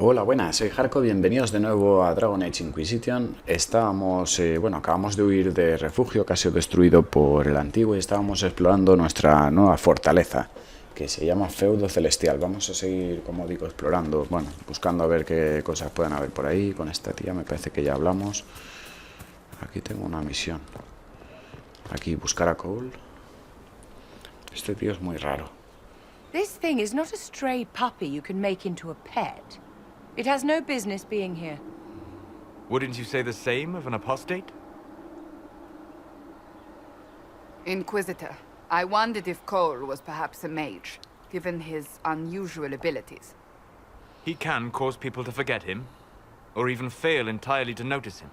Hola, buenas, soy Jarko, bienvenidos de nuevo a Dragon Age Inquisition. Acabamos de huir de refugio que ha sido destruido por el antiguo y estábamos explorando nuestra nueva fortaleza, que se llama Feudo Celestial. Vamos a seguir, como digo, explorando, buscando a ver qué cosas pueden haber por ahí. Con esta tía me parece que ya hablamos. Aquí tengo una misión. Aquí, buscar a Cole. Este tío es muy raro. This thing is not a stray puppy you can make into a pet. It has no business being here. Wouldn't you say the same of an apostate? Inquisitor, I wondered if Cole was perhaps a mage, given his unusual abilities. He can cause people to forget him, or even fail entirely to notice him.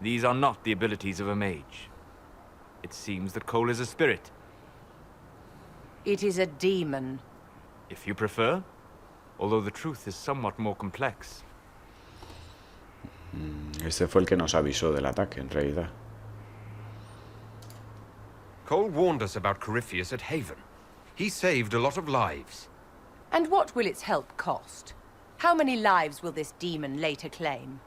These are not the abilities of a mage. It seems that Cole is a spirit. It is a demon. If you prefer, although the truth is somewhat more complex. Este fue el que nos avisó del ataque, en realidad. Cole warned us about Corypheus at Haven. He saved a lot of lives. And what will its help cost? How many lives will this demon later claim?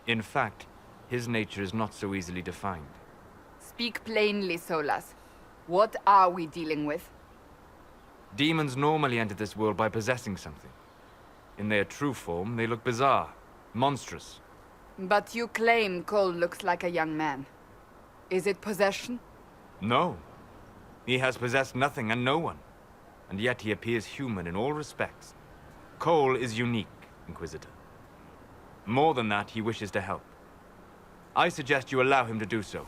In fact, his nature is not so easily defined. Speak plainly, Solas. What are we dealing with? Demons normally enter this world by possessing something. In their true form, they look bizarre, monstrous. But you claim Cole looks like a young man. Is it possession? No. He has possessed nothing and no one. And yet he appears human in all respects. Cole is unique, Inquisitor. More than that, he wishes to help. I suggest you allow him to do so.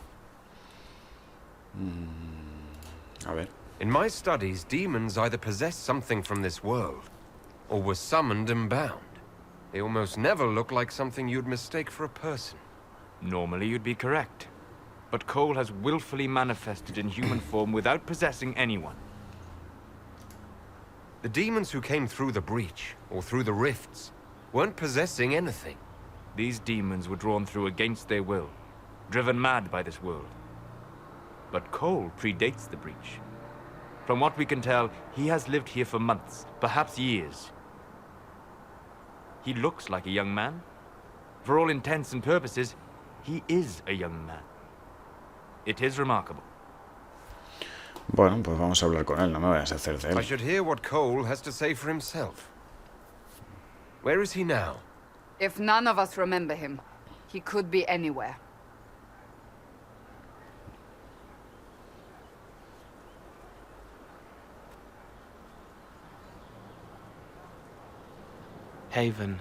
A ver. In my studies, demons either possess something from this world, or were summoned and bound. They almost never look like something you'd mistake for a person. Normally you'd be correct. But Cole has willfully manifested in human form without possessing anyone. The demons who came through the breach, or through the rifts, weren't possessing anything. These demons were drawn through against their will, driven mad by this world. But Cole predates the breach. From what we can tell, he has lived here for months, perhaps years. He looks like a young man. For all intents and purposes, he is a young man. It is remarkable. Bueno, pues vamos a hablar con él, no me vayas a hacer de I él. should hear what Cole has to say for himself. Where is he now? If none of us remember him, he could be anywhere. Haven.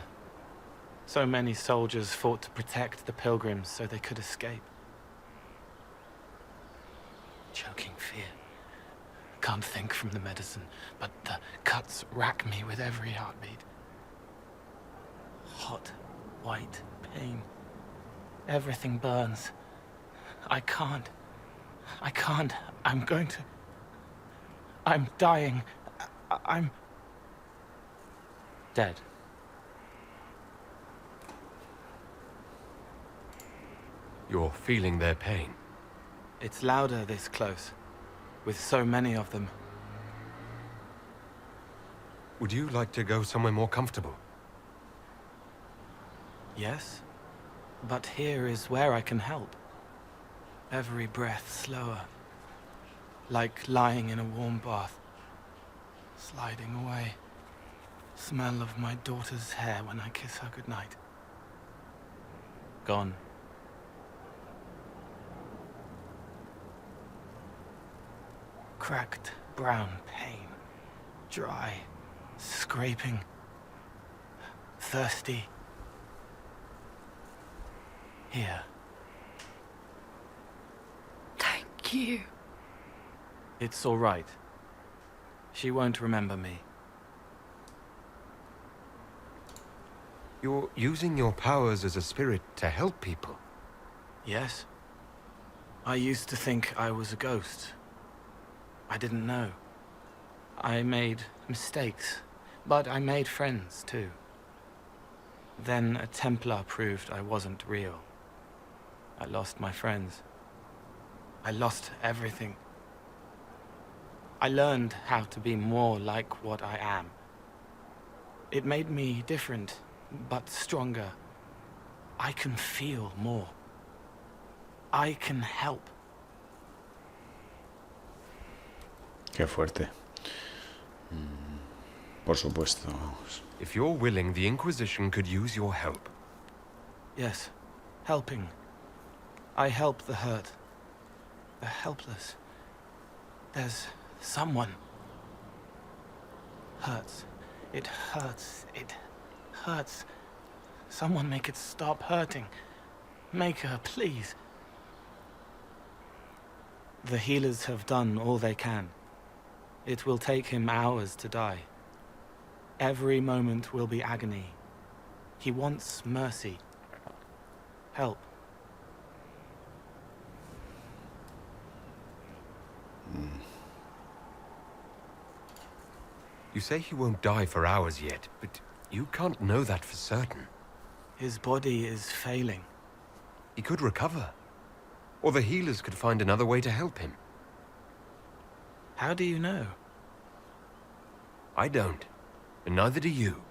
So many soldiers fought to protect the pilgrims so they could escape. Choking fear. Can't think from the medicine, but the cuts rack me with every heartbeat. Hot, white pain. Everything burns. I can't. I'm going to... I'm dying. I'm... dead. You're feeling their pain. It's louder this close, with so many of them. Would you like to go somewhere more comfortable? Yes, but here is where I can help. Every breath slower, like lying in a warm bath, sliding away. Smell of my daughter's hair when I kiss her goodnight. Gone. Cracked brown pain, dry, scraping, thirsty. Here. Thank you. It's all right. She won't remember me. You're using your powers as a spirit to help people. Yes? I used to think I was a ghost. I didn't know. I made mistakes, but I made friends too. Then a Templar proved I wasn't real. I lost my friends. I lost everything. I learned how to be more like what I am. It made me different, but stronger. I can feel more. I can help. Qué fuerte. Por supuesto, vamos. If you're willing, the Inquisition could use your help. Yes, helping. I help the hurt, the helpless. There's someone. Hurts. It hurts. It hurts. Someone make it stop hurting. Make her, please. The healers have done all they can. It will take him hours to die. Every moment will be agony. He wants mercy. Help. You say he won't die for hours yet, but you can't know that for certain. His body is failing. He could recover. Or the healers could find another way to help him. How do you know? I don't. And neither do you.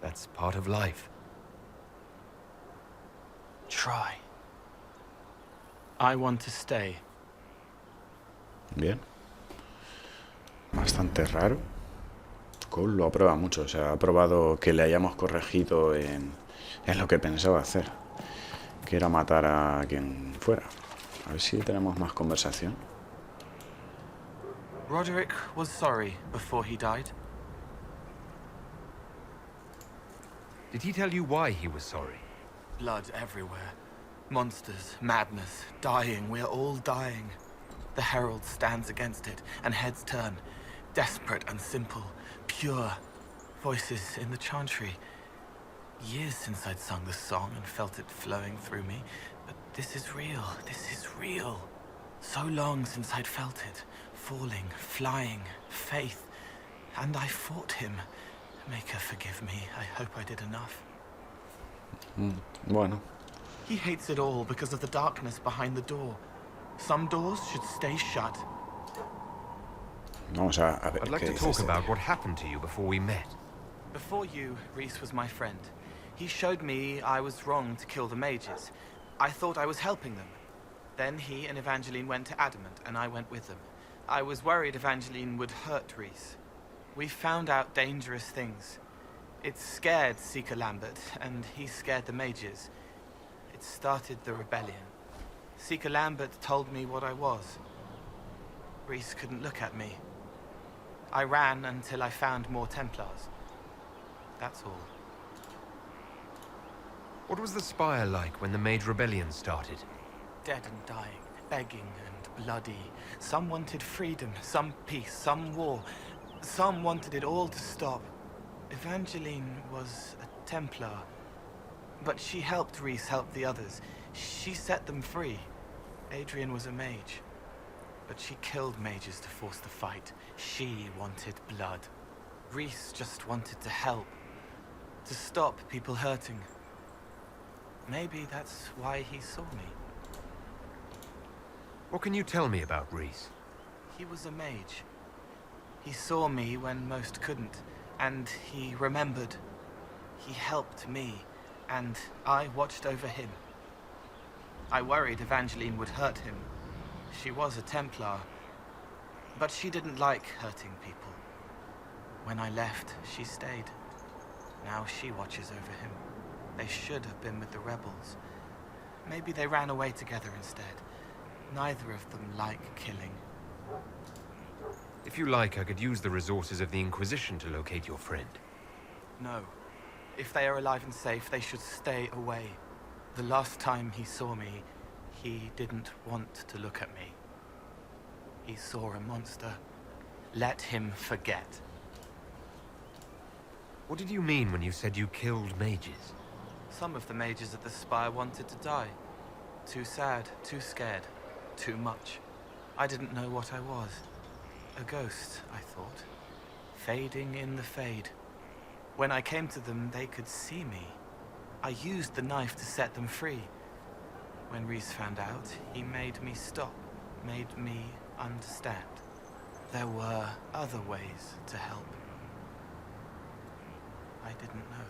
That's part of life. Try. I want to stay. Bien. Bastante raro. Cole lo aprueba mucho. O sea, ha probado que le hayamos corregido en lo que pensaba hacer. Que era matar a quien fuera. A ver si tenemos más conversación. Roderick was sorry before he died. Did he tell you why he was sorry? Blood everywhere. Monsters, madness, dying. We're all dying. The Herald stands against it, and heads turn. Desperate and simple. Pure. Voices in the chantry. Years since I'd sung the song and felt it flowing through me. But this is real. This is real. So long since I'd felt it. Falling, flying, faith. And I fought him. Make her forgive me. I hope I did enough. Bueno. He hates it all because of the darkness behind the door. Some doors should stay shut. Vamos a ver. I'd like qué to dice talk este about tío. what happened to you before we met. Before you, Rhys was my friend. He showed me I was wrong to kill the mages. I thought I was helping them. Then he and Evangeline went to Adamant, and I went with them. I was worried Evangeline would hurt Rhys. We found out dangerous things. It scared Seeker Lambert, and he scared the mages. It started the rebellion. Seeker Lambert told me what I was. Rhys couldn't look at me. I ran until I found more Templars. That's all. What was the Spire like when the Mage Rebellion started? Dead and dying, begging and bloody. Some wanted freedom, some peace, some war. Some wanted it all to stop. Evangeline was a Templar. But she helped Rhys help the others. She set them free. Adrian was a mage. But she killed mages to force the fight. She wanted blood. Rhys just wanted to help. To stop people hurting. Maybe that's why he saw me. What can you tell me about Rhys? He was a mage. He saw me when most couldn't, and he remembered. He helped me, and I watched over him. I worried Evangeline would hurt him. She was a Templar, but she didn't like hurting people. When I left, she stayed. Now she watches over him. They should have been with the rebels. Maybe they ran away together instead. Neither of them like killing. If you like, I could use the resources of the Inquisition to locate your friend. No. If they are alive and safe, they should stay away. The last time he saw me, he didn't want to look at me. He saw a monster. Let him forget. What did you mean when you said you killed mages? Some of the mages at the Spire wanted to die. Too sad, too scared, too much. I didn't know what I was. A ghost, I thought. Fading in the fade. When I came to them, they could see me. I used the knife to set them free. When Rhys found out, he made me stop, made me understand. There were other ways to help. I didn't know.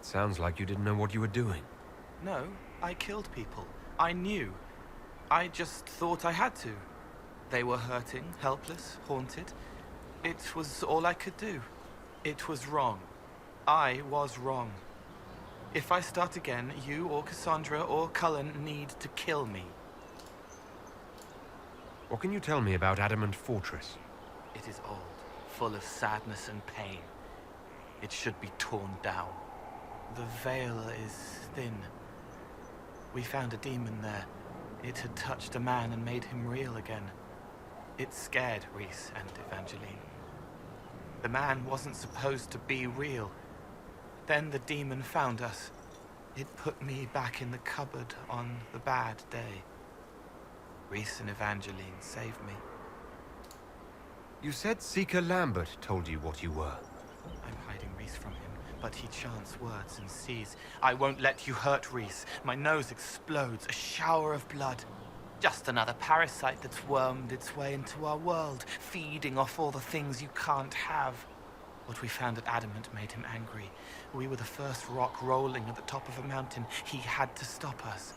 Sounds like you didn't know what you were doing. No, I killed people. I knew. I just thought I had to. They were hurting, helpless, haunted. It was all I could do. It was wrong. I was wrong. If I start again, you or Cassandra or Cullen need to kill me. What can you tell me about Adamant Fortress? It is old, full of sadness and pain. It should be torn down. The veil is thin. We found a demon there. It had touched a man and made him real again. It scared Rhys and Evangeline. The man wasn't supposed to be real. Then the demon found us. It put me back in the cupboard on the bad day. Rhys and Evangeline saved me. You said Seeker Lambert told you what you were. I'm hiding Rhys from him, but he chants words and sees. I won't let you hurt Rhys. My nose explodes, a shower of blood. Just another parasite that's wormed its way into our world, feeding off all the things you can't have. What we found at Adamant made him angry. We were the first rock rolling at the top of a mountain. He had to stop us.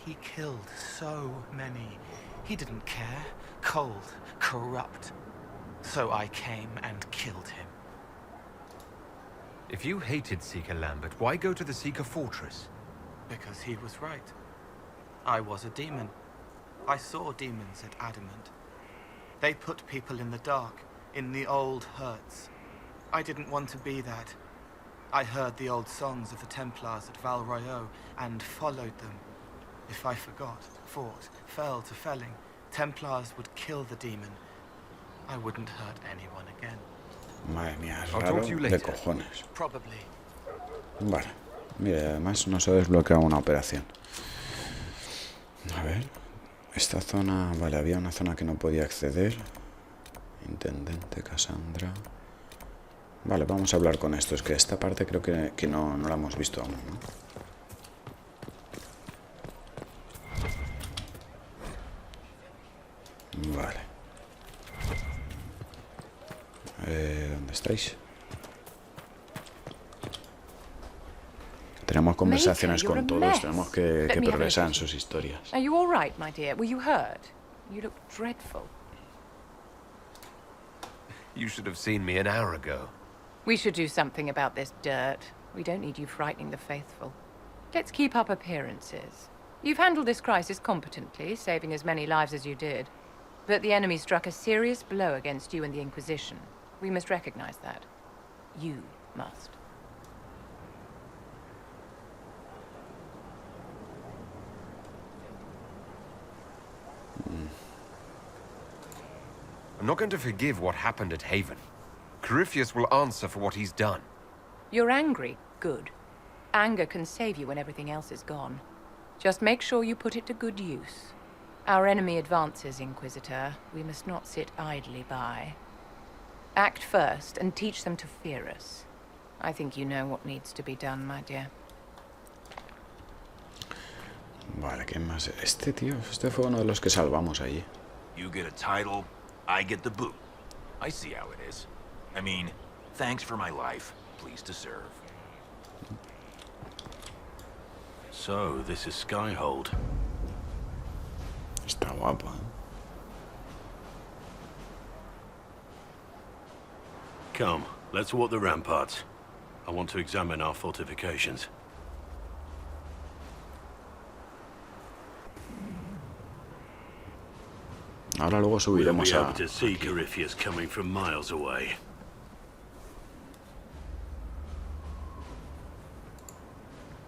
He killed so many. He didn't care. Cold, corrupt. So I came and killed him. If you hated Seeker Lambert, why go to the Seeker Fortress? Because he was right. I was a demon. I saw demons at Adamant. They put people in the dark, in the old hurts. I didn't want to be that. I heard the old songs of the Templars at Val Royeaux and followed them. If I forgot, fought, fell to felling, Templars would kill the demon. I wouldn't hurt anyone again. Madre mía, es I'll raro talk to you de later. cojones. Probably. Vale. Mira, además no se ha desbloqueado una operación. A ver. Esta zona... Vale, había una zona que no podía acceder. Intendente, Cassandra... Vale, vamos a hablar con estos, que esta parte creo que no la hemos visto aún, ¿no? Vale. ¿Dónde estáis? Tenemos conversaciones con todos, tenemos que progresar en sus historias. Are you all right, my dear? Were you hurt? You look dreadful. You should have seen me an hour ago. We should do something about this dirt. We don't need you frightening the faithful. Let's keep up appearances. You've handled this crisis competently, saving as many lives as you did. But the enemy struck a serious blow against you and the Inquisition. We must recognize that. You must. I'm not going to forgive what happened at Haven. Corypheus will answer for what he's done. You're angry. Good. Anger can save you when everything else is gone. Just make sure you put it to good use. Our enemy advances, Inquisitor. We must not sit idly by. Act first and teach them to fear us. I think you know what needs to be done, my dear. Vale, ¿qué más? Este tío, este fue uno de los que salvamos allí. You get a title, I get the boot. I see how it is. I mean, thanks for my life. Pleased to serve. So, this is Skyhold. Está guapo, ¿eh? Come, let's walk the ramparts. I want to examine our fortifications. Ahora luego We'll subiremos be a... able to see Corypheus coming from miles away.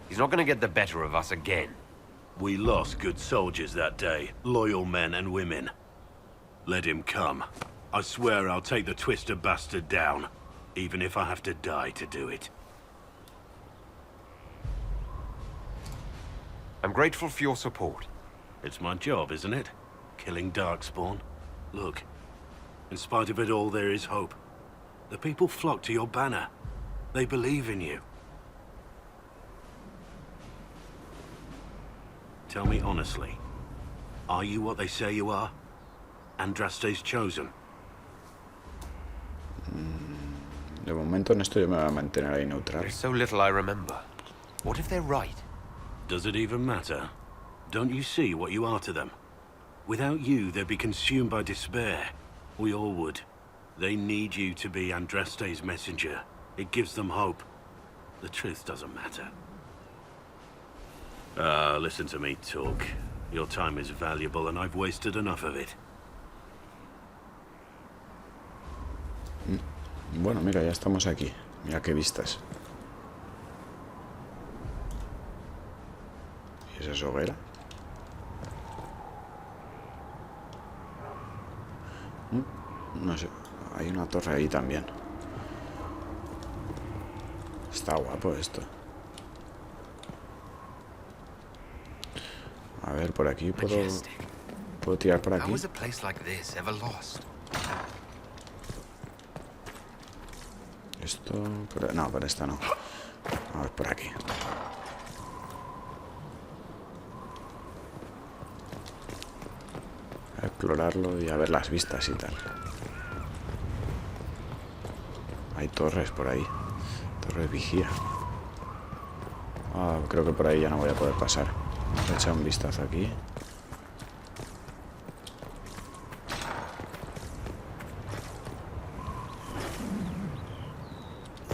He's not going to get the better of us again. We lost good soldiers that day, loyal men and women. Let him come. I swear I'll take the twister bastard down, even if I have to die to do it. I'm grateful for your support. It's my job, isn't it? Killing Darkspawn. Look, in spite of it all, there is hope. The people flock to your banner. They believe in you. Tell me honestly, are you what they say you are? Andraste's chosen? De momento en esto yo me voy a mantener ahí neutral. There's so little I remember. What if they're right? Does it even matter? Don't you see what you are to them? Without you, they'd be consumed by despair. We all would. They need you to be Andraste's messenger. It gives them hope. The truth doesn't matter. Listen to me talk. Your time is valuable and I've wasted enough of it. Bueno, mira, ya estamos aquí. Mira qué vistas. ¿Y esa es hoguera? No sé. Hay una torre ahí también. Está guapo esto. A ver, por aquí puedo tirar por aquí. How was a place like this ever lost? Esto... No, por esta no. A ver, por aquí. A explorarlo y a ver las vistas y tal. Hay torres por ahí. Torres vigía. Creo que por ahí ya no voy a poder pasar. Voy a echar un vistazo aquí.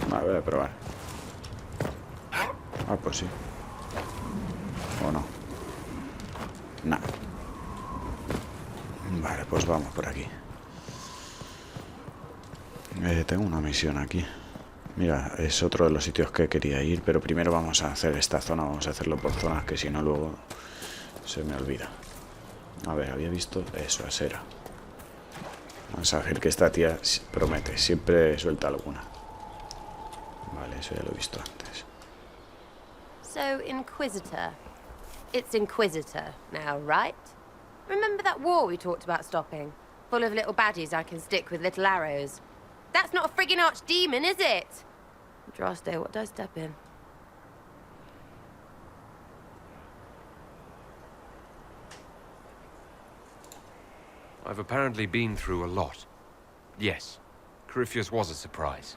Voy a probar. Pues sí. ¿O no? No. Vale, pues vamos por aquí. Tengo una misión aquí. Mira, es otro de los sitios que quería ir, pero primero vamos a hacer esta zona. Vamos a hacerlo por zonas, que si no luego se me olvida. A ver, había visto eso, Asera. Vamos a ver que esta tía promete, siempre suelta alguna. Vale, eso ya lo he visto antes. So, Inquisitor. It's Inquisitor now, right? Remember that war we talked about stopping? Full of little baddies I can stick with little arrows. That's not a friggin' archdemon, is it? Andraste, what did I step in? I've apparently been through a lot. Yes, Corypheus was a surprise.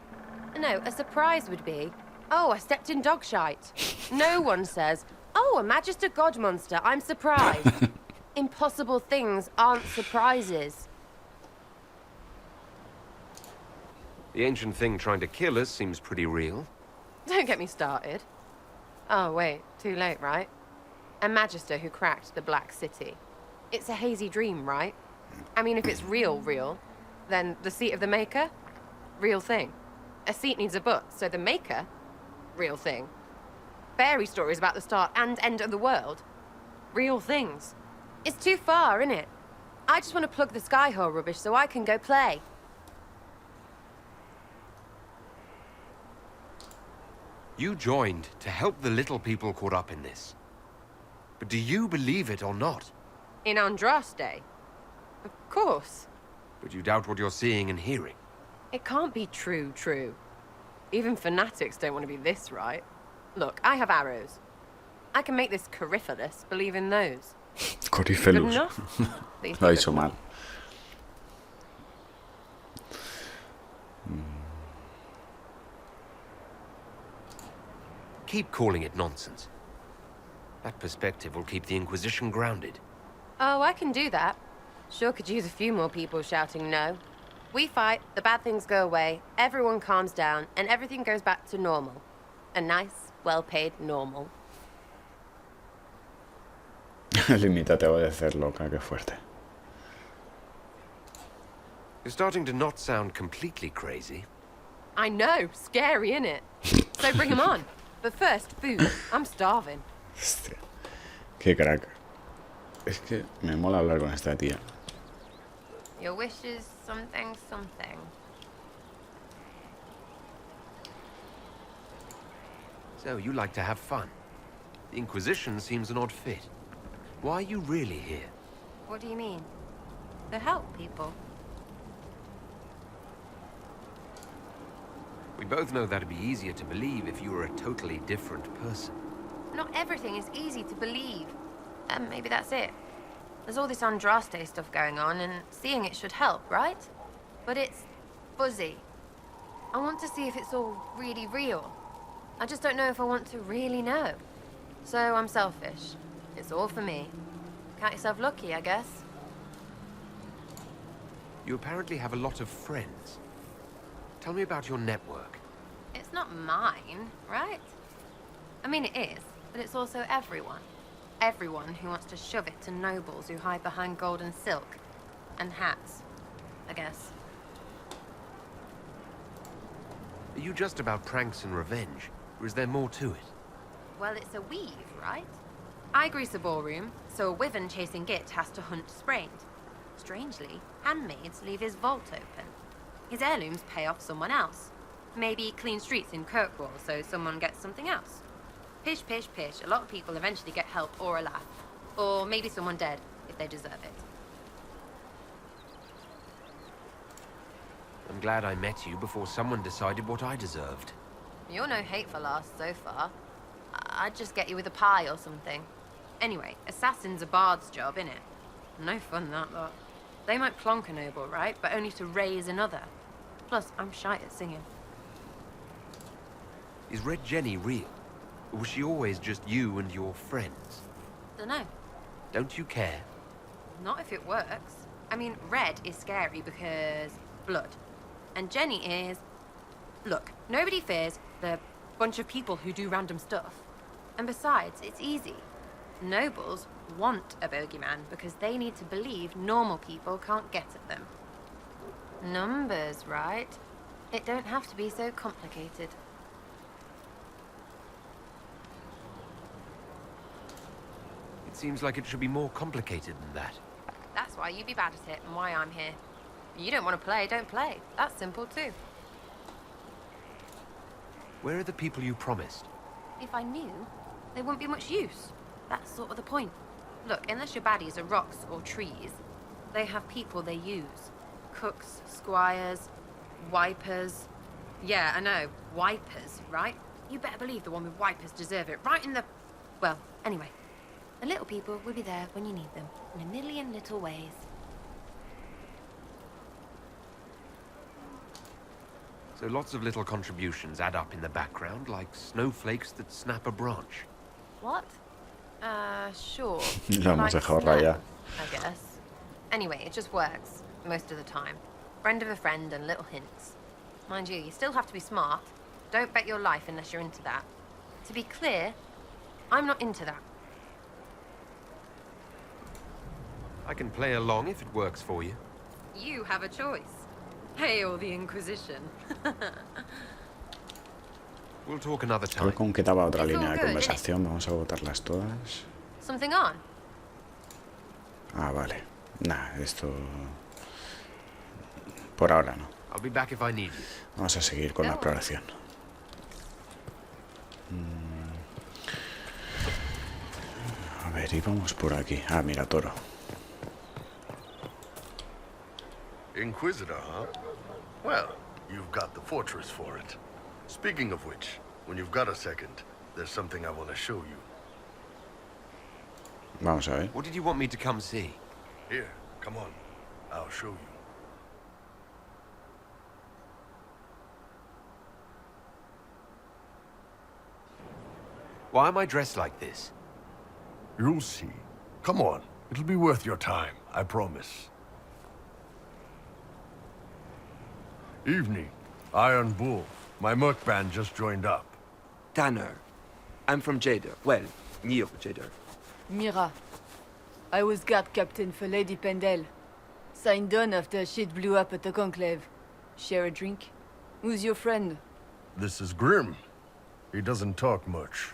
No, a surprise would be, oh, I stepped in dog shite. No one says, oh, a Magister God monster, I'm surprised. Impossible things aren't surprises. The ancient thing trying to kill us seems pretty real. Don't get me started. Oh, wait, too late, right? A Magister who cracked the Black City. It's a hazy dream, right? I mean, if it's real, then the seat of the Maker? Real thing. A seat needs a butt, so the Maker? Real thing. Fairy stories about the start and end of the world? Real things. It's too far, innit? I just want to plug the Skyhole rubbish so I can go play. You joined to help the little people caught up in this. But do you believe it or not? In Andraste? Of course. But you doubt what you're seeing and hearing. It can't be true. Even fanatics don't want to be this right. Look, I have arrows. I can make this Corypheus believe in those. Corypheus. Good enough? Please Lo be hizo good mal. enough. Keep calling it nonsense. That perspective will keep the Inquisition grounded. Oh, I can do that. Sure could use a few more people shouting no. We fight, the bad things go away, everyone calms down, and everything goes back to normal. A nice, well-paid normal. Limítate a obedecer, loca, qué fuerte. You're starting to not sound completely crazy. I know, scary, innit? So bring 'em on. But first, food. I'm starving. Hostia, qué crack. Es que me mola hablar con esta tía. Your wish is something. So you like to have fun. The Inquisition seems an odd fit. Why are you really here? What do you mean? To help people. We both know that'd be easier to believe if you were a totally different person. Not everything is easy to believe. And maybe that's it. There's all this Andraste stuff going on, and seeing it should help, right? But it's fuzzy. I want to see if it's all really real. I just don't know if I want to really know. So I'm selfish. It's all for me. Count yourself lucky, I guess. You apparently have a lot of friends. Tell me about your network. It's not mine, right? I mean, it is, but it's also everyone. Everyone who wants to shove it to nobles who hide behind gold and silk. And hats, I guess. Are you just about pranks and revenge, or is there more to it? Well, it's a weave, right? I grease a ballroom, so a wyvern chasing Git has to hunt sprained. Strangely, handmaids leave his vault open. His heirlooms pay off someone else. Maybe clean streets in Kirkwall so someone gets something else. Pish, pish, pish. A lot of people eventually get help or a laugh. Or maybe someone dead, if they deserve it. I'm glad I met you before someone decided what I deserved. You're no hateful ass so far. I'd just get you with a pie or something. Anyway, assassin's a bard's job, innit? No fun, that lot. They might plonk a noble, right? But only to raise another. Plus, I'm shy at singing. Is Red Jenny real? Or was she always just you and your friends? Dunno. Don't you care? Not if it works. I mean, Red is scary because blood. And Jenny is... Look, nobody fears the bunch of people who do random stuff. And besides, it's easy. Nobles want a bogeyman because they need to believe normal people can't get at them. Numbers, right? It don't have to be so complicated. It seems like it should be more complicated than that. That's why you be bad at it and why I'm here. You don't want to play, don't play. That's simple too. Where are the people you promised? If I knew, they wouldn't be much use. That's sort of the point. Look, unless your baddies are rocks or trees, they have people they use. Cooks, squires, wipers. Yeah, I know, wipers, right? You better believe the one with wipers deserve it, right in the... Well, anyway. The little people will be there when you need them, in a million little ways. So lots of little contributions add up in the background, like snowflakes that snap a branch. What? Sure. Lo hemos dejado rayar. I guess. Anyway, it just works, most of the time. Friend of a friend and little hints. Mind you, you still have to be smart. Don't bet your life unless you're into that. To be clear, I'm not into that. I can play along if it works for you. You have a choice. Hail the Inquisition. We'll talk another Creo time. que aún quedaba otra It's all línea de good, conversación. Vamos a agotarlas todas. Something on? Ah, vale. Nah, esto... Por ahora no. I'll be back if I need you. Vamos a seguir con la exploración. A ver, íbamos por aquí. Ah, mira, toro. Inquisitor, huh? Well, you've got the fortress for it. Speaking of which, when you've got a second, there's something I want to show you. Vamos a ver. What did you want me to come see? Here, come on. I'll show you. Why am I dressed like this? You'll see. Come on. It'll be worth your time, I promise. Evening. Iron Bull. My merc band just joined up. Tanner. I'm from Jader. Well, near Jader. Mira. I was guard captain for Lady Pendel. Signed on after shit blew up at the Conclave. Share a drink? Who's your friend? This is Grim. He doesn't talk much.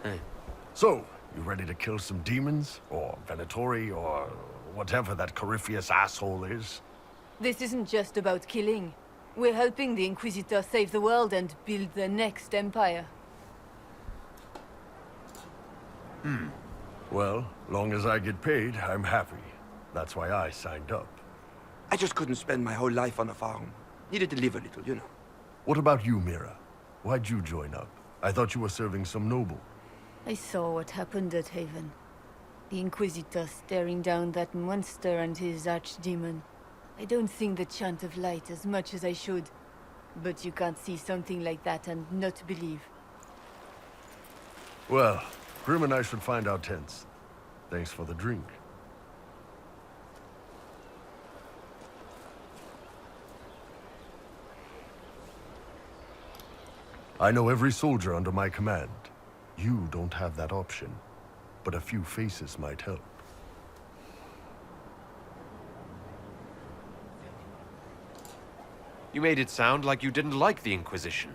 Hey. So, you ready to kill some demons? Or Venatori, or whatever that Corypheus asshole is? This isn't just about killing. We're helping the Inquisitor save the world and build the next empire. Well, long as I get paid, I'm happy. That's why I signed up. I just couldn't spend my whole life on a farm. Needed to live a little, you know. What about you, Mira? Why'd you join up? I thought you were serving some noble. I saw what happened at Haven. The Inquisitor staring down that monster and his archdemon. I don't sing the chant of light as much as I should. But you can't see something like that and not believe. Well, Grim and I should find our tents. Thanks for the drink. I know every soldier under my command. You don't have that option, but a few faces might help. You made it sound like you didn't like the Inquisition.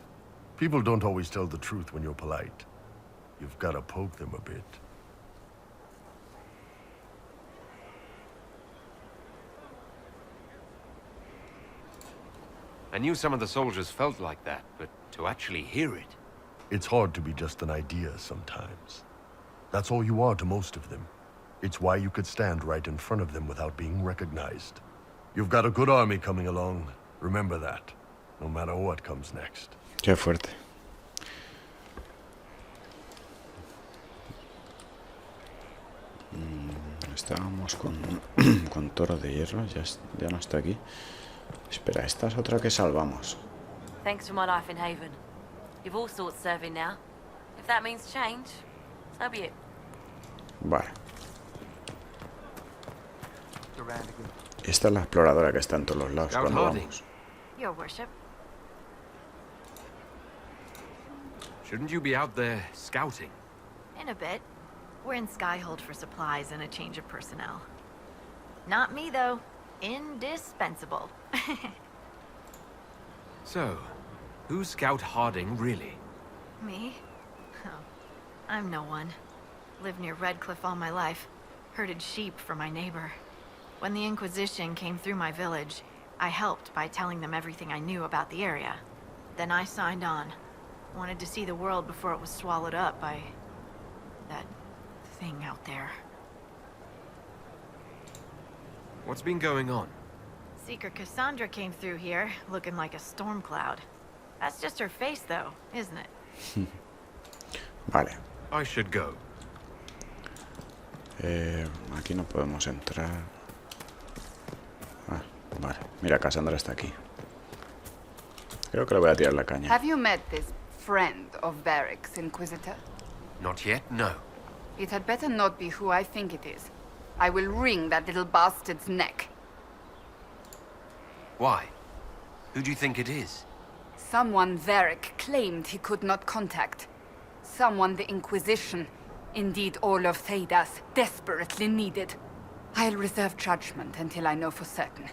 People don't always tell the truth when you're polite. You've got to poke them a bit. I knew some of the soldiers felt like that, but to actually hear it... It's hard to be just an idea sometimes. That's all you are to most of them. It's why you could stand right in front of them without being recognized. You've got a good army coming along. Remember that, no matter what comes next. Qué fuerte. Estábamos con Toro de Hierro, ya no está aquí. Espera, esta es otra que salvamos. Thanks for my life in Haven. You've all sorts serving now. If that means change, so be it. Vale. Esta es la exploradora que está en todos los lados cuando vamos. Your worship. Shouldn't you be out there scouting? In a bit. We're in Skyhold for supplies and a change of personnel. Not me, though. Indispensable. So, who's Scout Harding, really? Me? Oh, I'm no one. Lived near Redcliffe all my life. Herded sheep for my neighbor. When the Inquisition came through my village, I helped by telling them everything I knew about the area. Then I signed on. Wanted to see the world before it was swallowed up by... that thing out there. What's been going on? Seeker Cassandra came through here, looking like a storm cloud. That's just her face, though, isn't it? Vale. I should go. Aquí no podemos entrar. Ah, vale. Mira, Cassandra está aquí. Creo que le voy a tirar la caña. Have you met this friend of Barrick's, Inquisitor? Not yet, no. It had better not be who I think it is. I will wring that little bastard's neck. Why? Who do you think it is? Someone Varric claimed he could not contact. Someone the Inquisition, indeed all of Thedas, desperately needed. I'll reserve judgment until I know for certain.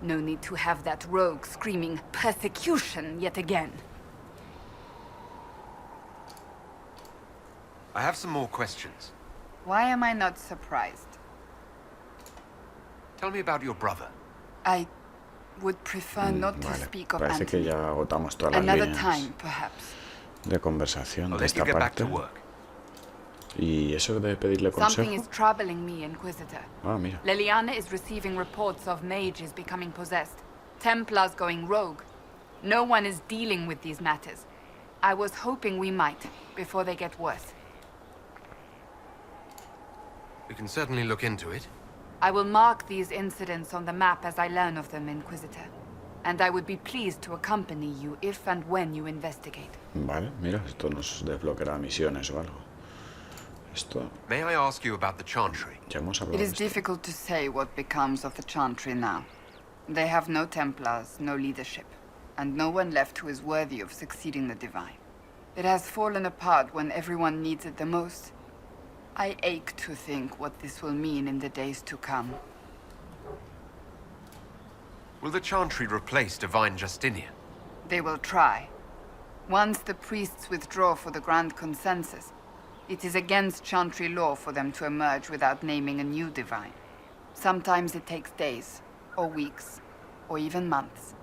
No need to have that rogue screaming persecution yet again. I have some more questions. Why am I not surprised? Tell me about your brother. I would prefer not to Vale, speak of parece que Anthony. ya agotamos todas las Another líneas time, perhaps. de conversación I'll de let you esta get back parte. to work. Y eso de pedirle Something consejo. is troubling me, Inquisitor. Ah, mira. Leliana is receiving reports of mages becoming possessed, Templars going rogue. No one is dealing with these matters. I was hoping we might, before they get worse. We can certainly look into it. I will mark these incidents on the map as I learn of them, Inquisitor. And I would be pleased to accompany you if and when you investigate. Vale, mira, esto nos desbloqueará misiones o algo. Esto... May I ask you about the Chantry? Ya hemos hablado It de is esto. difficult to say what becomes of the Chantry now. They have no Templars, no leadership, and no one left who is worthy of succeeding the Divine. It has fallen apart when everyone needs it the most. I ache to think what this will mean in the days to come. Will the Chantry replace Divine Justinian? They will try. Once the priests withdraw for the Grand Consensus, it is against Chantry law for them to emerge without naming a new Divine. Sometimes it takes days, or weeks, or even months.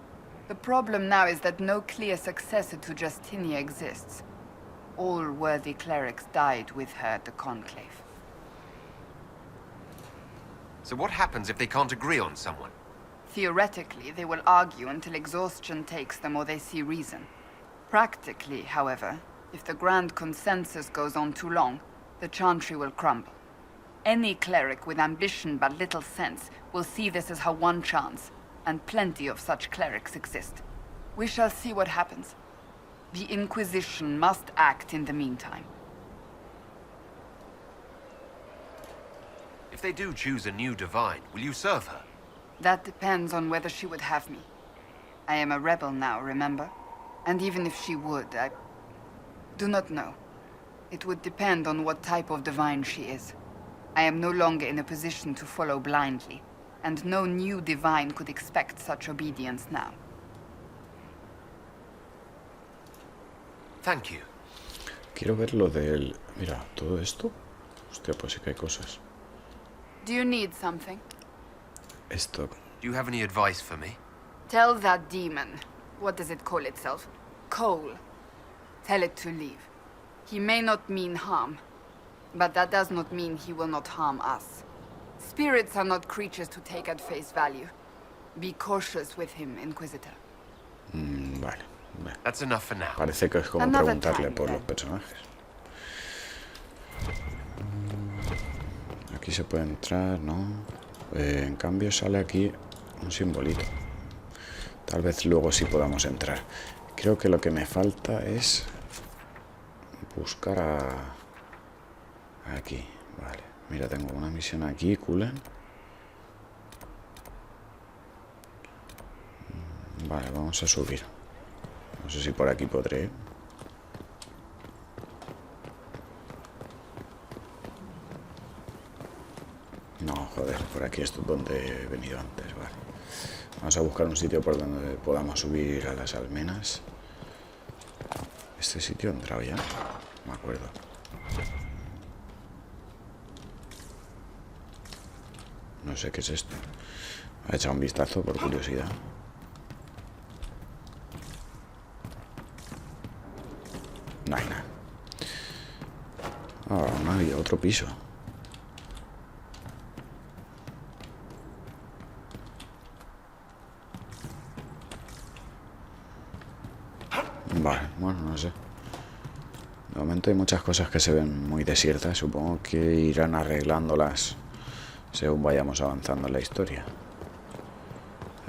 The problem now is that no clear successor to Justinia exists. All worthy clerics died with her at the Conclave. So what happens if they can't agree on someone? Theoretically, they will argue until exhaustion takes them or they see reason. Practically, however, if the Grand Consensus goes on too long, the Chantry will crumble. Any cleric with ambition but little sense will see this as her one chance, and plenty of such clerics exist. We shall see what happens. The Inquisition must act in the meantime. If they do choose a new divine, will you serve her? That depends on whether she would have me. I am a rebel now, remember? And even if she would, I do not know. It would depend on what type of divine she is. I am no longer in a position to follow blindly, and no new divine could expect such obedience now. Thank you. Quiero ver lo del... Mira, todo esto... Hostia, pues sí que hay cosas. Do you need something? Esto... Do you have any advice for me? Tell that demon, what does it call itself? Cole. Tell it to leave. He may not mean harm, but that does not mean he will not harm us. Spirits are not creatures to take at face value. Be cautious with him, Inquisitor. Vale. That's enough for now. Parece que es como preguntarle por los personajes. Aquí se puede entrar, ¿no? En cambio sale aquí un simbolito. Tal vez luego sí podamos entrar. Creo que lo que me falta es buscar a... Aquí, vale. Mira, tengo una misión aquí, Kulen. Vale, vamos a subir. No sé si por aquí podré. No, joder, por aquí es donde he venido antes, vale. Vamos a buscar un sitio por donde podamos subir a las almenas. ¿Este sitio he entrado ya? No me acuerdo. No sé qué es esto. Voy a echar un vistazo por curiosidad. No hay nada. Oh, no había otro piso. Vale, bueno, no sé. De momento hay muchas cosas que se ven muy desiertas. Supongo que irán arreglándolas según vayamos avanzando en la historia.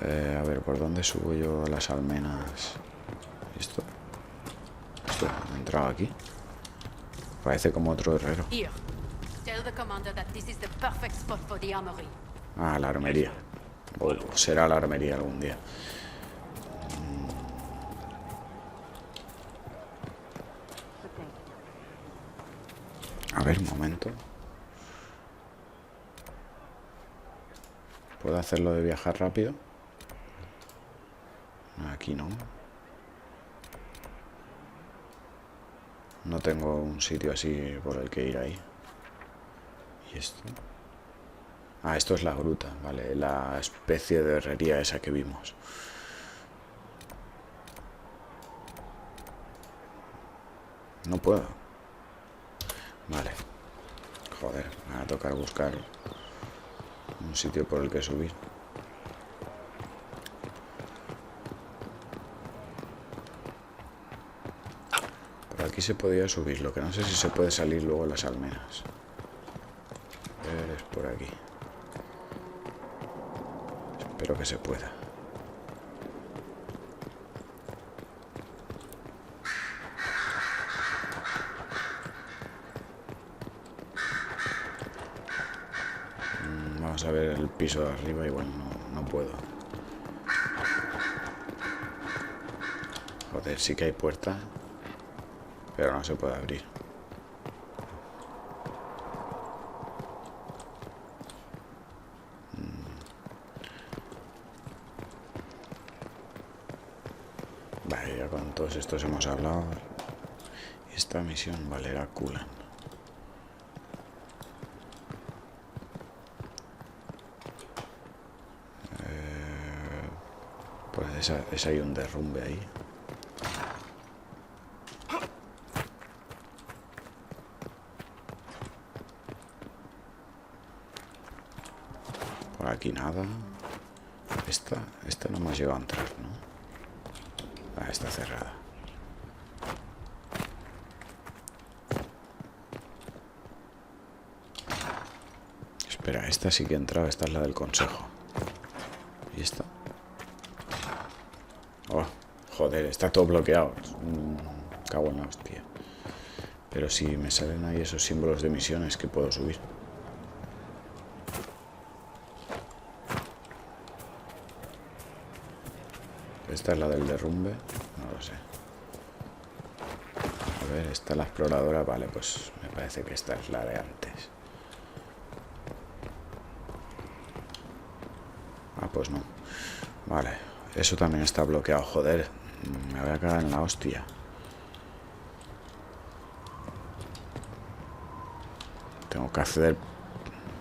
A ver, ¿por dónde subo yo a las almenas? ¿Esto? ¿He entrado aquí? Parece como otro herrero. Ah, la armería. O será la armería algún día. A ver, un momento. ¿Puedo hacerlo de viajar rápido? Aquí no. No tengo un sitio así por el que ir ahí. ¿Y esto? Ah, esto es la gruta, vale. La especie de herrería esa que vimos. No puedo. Vale. Joder, me va a tocar buscar un sitio por el que subir. Por aquí se podía subir, lo que no sé si se puede salir luego las almenas. A ver, es por aquí. Espero que se pueda. Vamos a ver el piso de arriba, igual no puedo. Joder, sí que hay puerta, pero no se puede abrir. Vale, ya con todos estos hemos hablado. Esta misión valerá Kulan. Pues esa hay un derrumbe ahí. Por aquí nada. Esta no hemos llegado a entrar, ¿no? Ah, está cerrada. Espera, esta sí que he entrado. Esta es la del consejo. ¿Y esta? Oh, joder, está todo bloqueado. Cago en la hostia. Pero si me salen ahí esos símbolos de misiones que puedo subir. Esta es la del derrumbe. No lo sé. A ver, esta es la exploradora. Vale, pues me parece que esta es la de antes. Ah, pues no. Vale, eso también está bloqueado. Joder, me voy a cagar en la hostia. Tengo que acceder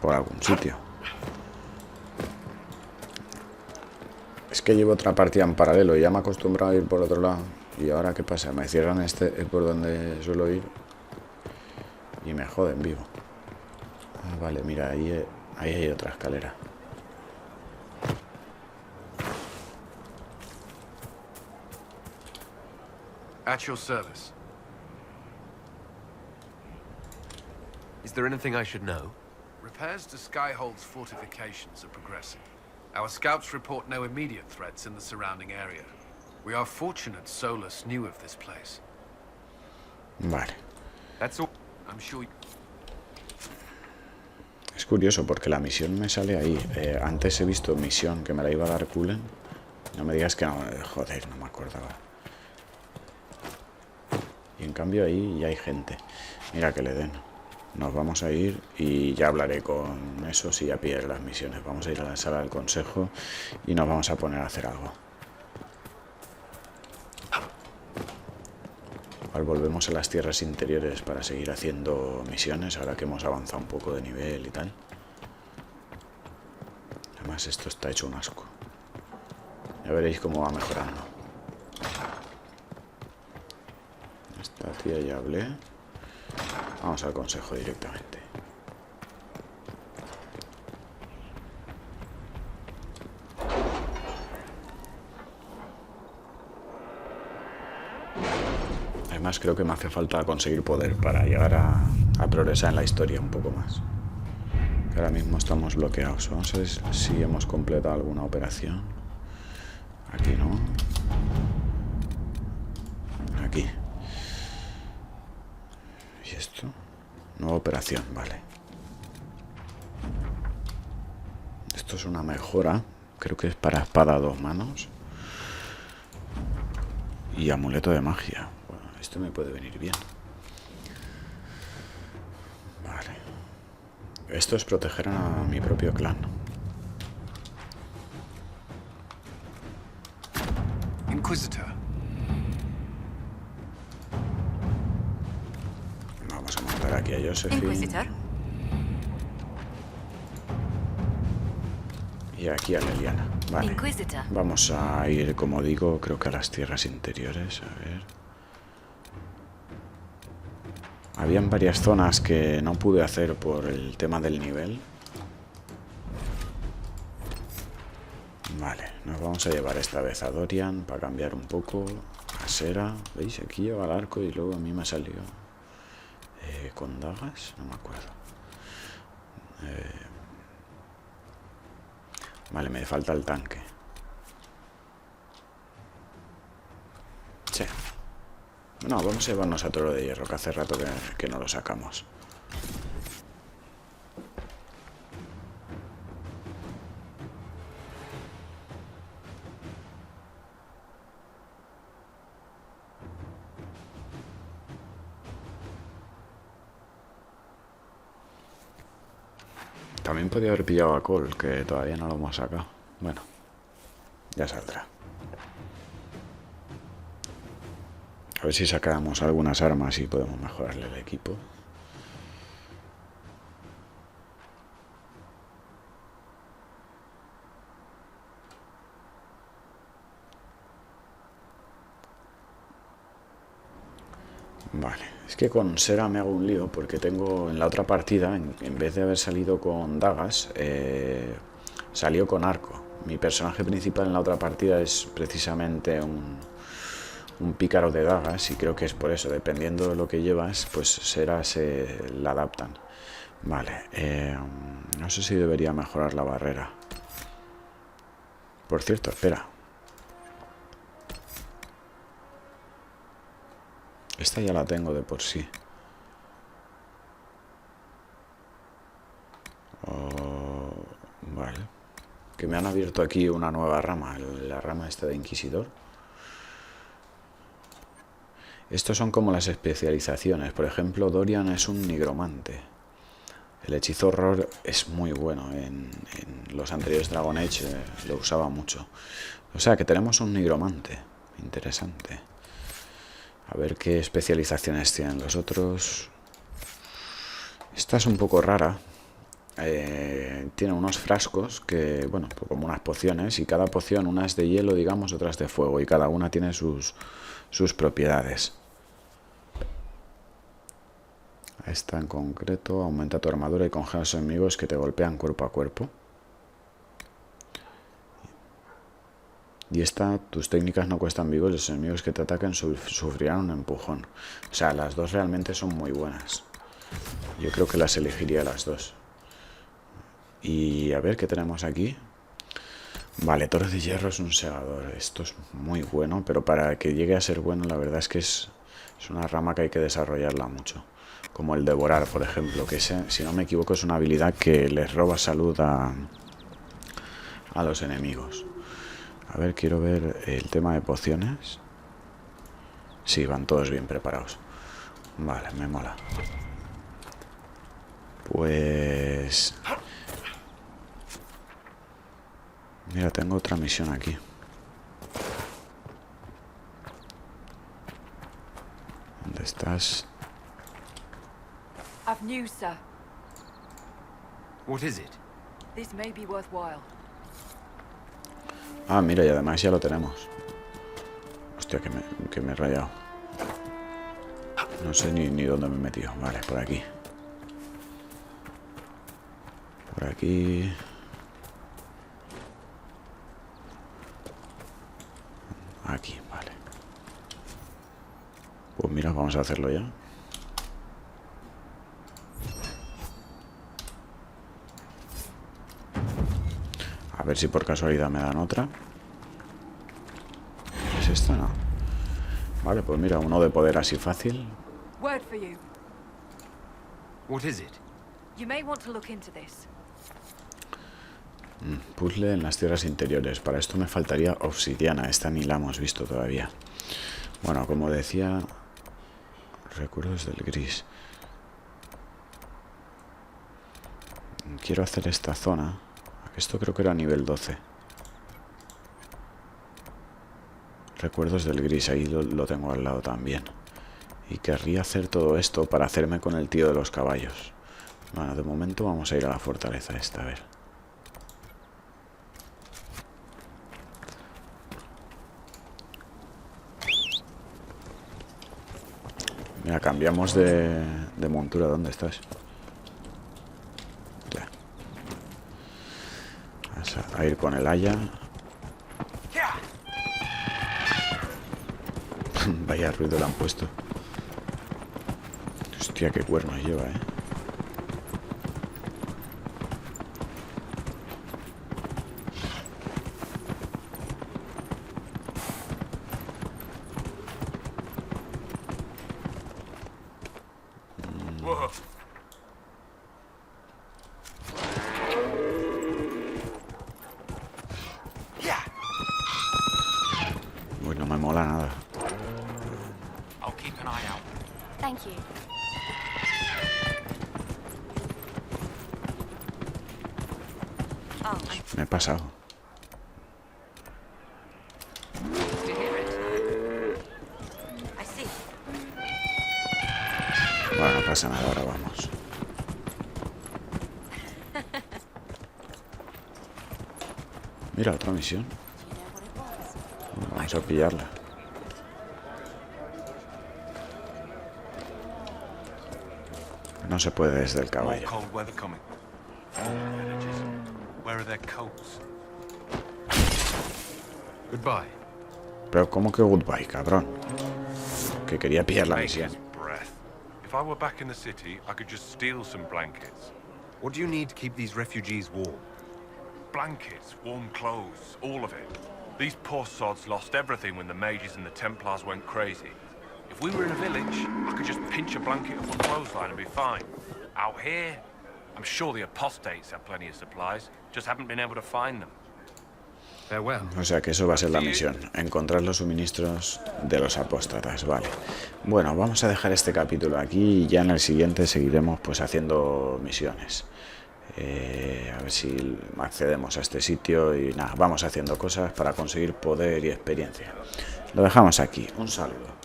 por algún sitio. Es que llevo otra partida en paralelo y ya me he acostumbrado a ir por otro lado. Y ahora, ¿qué pasa? Me cierran este por donde suelo ir y me joden vivo. Ah, vale, mira, ahí hay otra escalera. At your service. Is there anything I should know? Repairs to Skyhold's fortifications are progressing. Our scouts report no immediate threats in the surrounding area. We are fortunate Solus knew of this place. Vale. That's all. I'm sure. Es curioso porque la misión me sale ahí. Antes he visto misión que me la iba a dar Cullen. No me digas que no. Joder, no me acordaba. Y en cambio ahí ya hay gente. Mira que le den. Nos vamos a ir y ya hablaré con esos y ya pillaré las misiones. Vamos a ir a la sala del consejo y nos vamos a poner a hacer algo. Ahora volvemos a las tierras interiores para seguir haciendo misiones, ahora que hemos avanzado un poco de nivel y tal. Además esto está hecho un asco. Ya veréis cómo va mejorando. Esta tía ya hablé. Vamos al consejo directamente. Además creo que me hace falta conseguir poder para llegar a progresar en la historia un poco más. Ahora mismo estamos bloqueados. Vamos a ver si hemos completado alguna operación. Aquí no. Aquí. ¿Y esto? Nueva operación, vale. Esto es una mejora. Creo que es para espada a 2 manos. Y amuleto de magia. Bueno, esto me puede venir bien. Vale. Esto es proteger a mi propio clan. Inquisitor. Vamos a montar aquí a Josephine. Inquisitor. Y aquí a Leliana. Vale. Inquisitor. Vamos a ir, como digo, creo que a las tierras interiores. A ver. Habían varias zonas que no pude hacer por el tema del nivel. Vale, nos vamos a llevar esta vez a Dorian para cambiar un poco. A Sera. ¿Veis? Aquí lleva el arco y luego a mí me ha salido con dagas. No me acuerdo. Vale, me falta el tanque. Sí. No, vamos a llevarnos a Toro de Hierro, que hace rato que no lo sacamos. También podía haber pillado a Cole, que todavía no lo hemos sacado. Bueno, ya saldrá. A ver si sacamos algunas armas y podemos mejorarle el equipo. Vale, es que con Sera me hago un lío porque tengo en la otra partida, en vez de haber salido con dagas, salió con arco. Mi personaje principal en la otra partida es precisamente un pícaro de dagas y creo que es por eso, dependiendo de lo que llevas, pues Sera se la adaptan. Vale, no sé si debería mejorar la barrera. Por cierto, espera. Esta ya la tengo de por sí. Vale. Que me han abierto aquí una nueva rama, la rama esta de Inquisidor. Estos son como las especializaciones. Por ejemplo, Dorian es un nigromante. El hechizo horror es muy bueno. En los anteriores Dragon Age lo usaba mucho. O sea que tenemos un nigromante. Interesante. A ver qué especializaciones tienen los otros. Esta es un poco rara. Tiene unos frascos que, bueno, como unas pociones. Y cada poción, una es de hielo, digamos, otra es de fuego. Y cada una tiene sus propiedades. Esta en concreto aumenta tu armadura y congela a los enemigos que te golpean cuerpo a cuerpo. Y esta, tus técnicas no cuestan vivos, los enemigos que te ataquen sufrirán un empujón. O sea, las dos realmente son muy buenas. Yo creo que las elegiría las dos. Y a ver qué tenemos aquí. Vale, Toro de Hierro es un segador. Esto es muy bueno, pero para que llegue a ser bueno, la verdad es que es una rama que hay que desarrollarla mucho. Como el devorar, por ejemplo, que si no me equivoco es una habilidad que les roba salud a los enemigos. A ver, quiero ver el tema de pociones. Sí, van todos bien preparados. Vale, me mola. Pues... Mira, tengo otra misión aquí. ¿Dónde estás? I've news, sir. What is it? This may be worthwhile. Ah, mira, y además ya lo tenemos. Hostia, que me he rayado. No sé ni dónde me he metido. Vale, por aquí. Por aquí. Aquí, vale. Pues mira, vamos a hacerlo ya. A ver si por casualidad me dan otra. ¿Es esta? No. Vale, pues mira, uno de poder así fácil. Word for you. What is it? You may want to look into this. Puzzle en las tierras interiores. Para esto me faltaría obsidiana. Esta ni la hemos visto todavía. Bueno, como decía, recuerdos del gris. Quiero hacer esta zona. Esto creo que era nivel 12. Recuerdos del gris, ahí lo tengo al lado también. Y querría hacer todo esto para hacerme con el tío de los caballos. Bueno, de momento vamos a ir a la fortaleza esta, a ver. Mira, cambiamos de montura. ¿Dónde estás? Ya. Vamos a ir con el haya. Vaya ruido le han puesto. Hostia, qué cuernos lleva, ¿eh? Uy, no me mola nada. Thank you. Me he pasado. Bueno, no pasa nada, ahora vamos. Mira, otra misión. Vamos a pillarla. No se puede desde el caballo. Goodbye. Pero ¿cómo que goodbye, cabrón? Que quería pillar la misión. If I were back in the city, I could just steal some blankets. What do you need to keep these refugees warm? Blankets, warm clothes, all of it. These poor sods lost everything when the mages and the Templars went crazy. If we were in a village, I could just pinch a blanket off a clothesline and be fine. Out here, I'm sure the apostates have plenty of supplies, just haven't been able to find them. Farewell. O sea que eso va a ser la misión, encontrar los suministros de los apóstatas, vale. Bueno, vamos a dejar este capítulo aquí y ya en el siguiente seguiremos pues haciendo misiones. A ver si accedemos a este sitio y nada, vamos haciendo cosas para conseguir poder y experiencia. Lo dejamos aquí, un saludo.